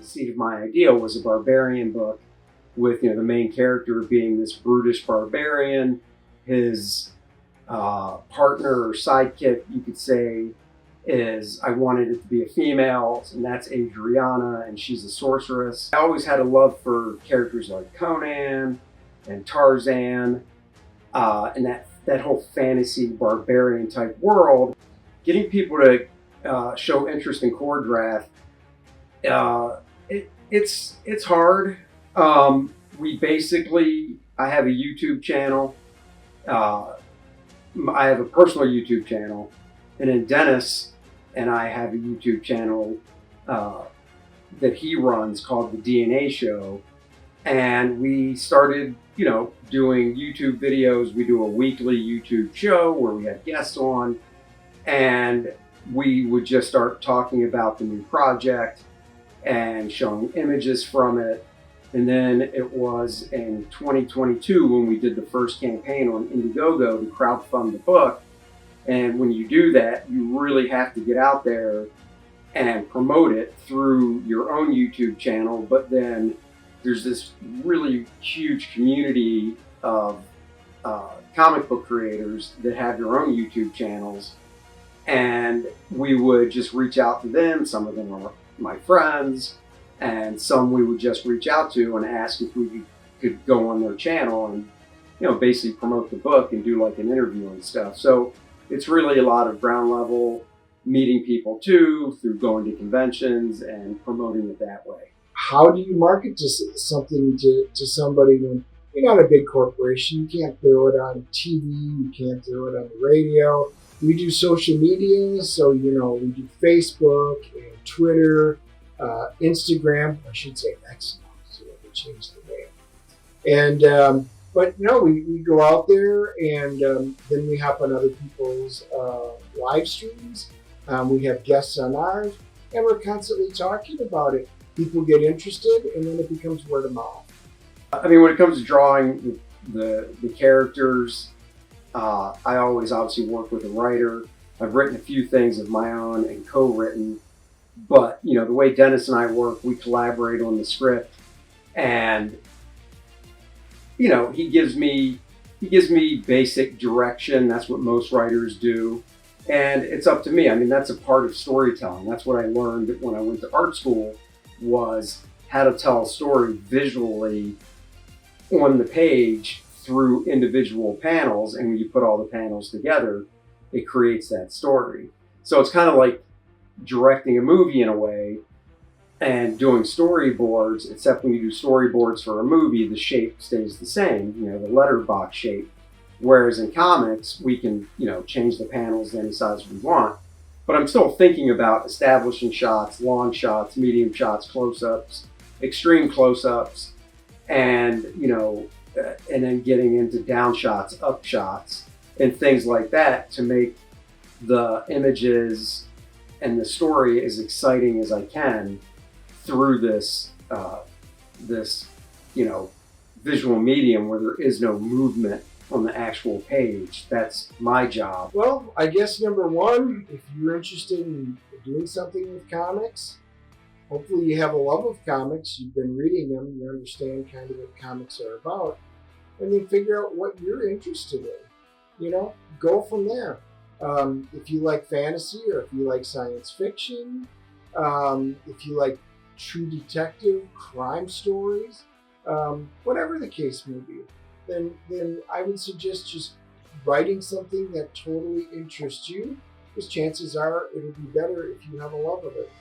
the seed of my idea was a barbarian book with, the main character being this brutish barbarian. His partner or sidekick, you could say, is I wanted it to be a female, and that's Adriana, and she's a sorceress. I always had a love for characters like Conan and Tarzan, and that whole fantasy barbarian type world. Getting people to show interest in Kor-Drath, it's hard. I have a YouTube channel. I have a personal YouTube channel, and then Dennis and I have a YouTube channel that he runs called The DNA Show. And we started, doing YouTube videos. We do a weekly YouTube show where we have guests on, and we would just start talking about the new project and showing images from it. And then it was in 2022 when we did the first campaign on Indiegogo to crowdfund the book. And when you do that, you really have to get out there and promote it through your own YouTube channel. But then there's this really huge community of comic book creators that have their own YouTube channels. And we would just reach out to them. Some of them are my friends, and some we would just reach out to and ask if we could go on their channel and, basically promote the book and do like an interview and stuff. So it's really a lot of ground level, meeting people too, through going to conventions and promoting it that way. How do you market something to somebody when you're not a big corporation? You can't throw it on TV, you can't throw it on the radio. We do social media, so we do Facebook and Twitter, Instagram. I should say X now, so we changed the name. And but we go out there, and then we hop on other people's live streams. We have guests on ours, and we're constantly talking about it. People get interested, and then it becomes word of mouth. I mean, when it comes to drawing the characters, I always obviously work with a writer. I've written a few things of my own and co-written, but the way Dennis and I work, we collaborate on the script, and he gives me basic direction. That's what most writers do, and it's up to me. I mean, that's a part of storytelling. That's what I learned when I went to art school, was how to tell a story visually on the page through individual panels, and when you put all the panels together, it creates that story. So it's kind of like directing a movie in a way and doing storyboards, except when you do storyboards for a movie, the shape stays the same, the letterbox shape. Whereas in comics, we can, change the panels to any size we want. But I'm still thinking about establishing shots, long shots, medium shots, close-ups, extreme close-ups, and, and then getting into down shots, up shots, and things like that to make the images and the story as exciting as I can through this visual medium where there is no movement on the actual page. That's my job. Well, I guess number one, if you're interested in doing something with comics, hopefully you have a love of comics, you've been reading them, you understand kind of what comics are about, and then figure out what you're interested in. Go from there. If you like fantasy, or if you like science fiction, if you like true detective crime stories, whatever the case may be, then I would suggest just writing something that totally interests you, because chances are it'll be better if you have a love of it.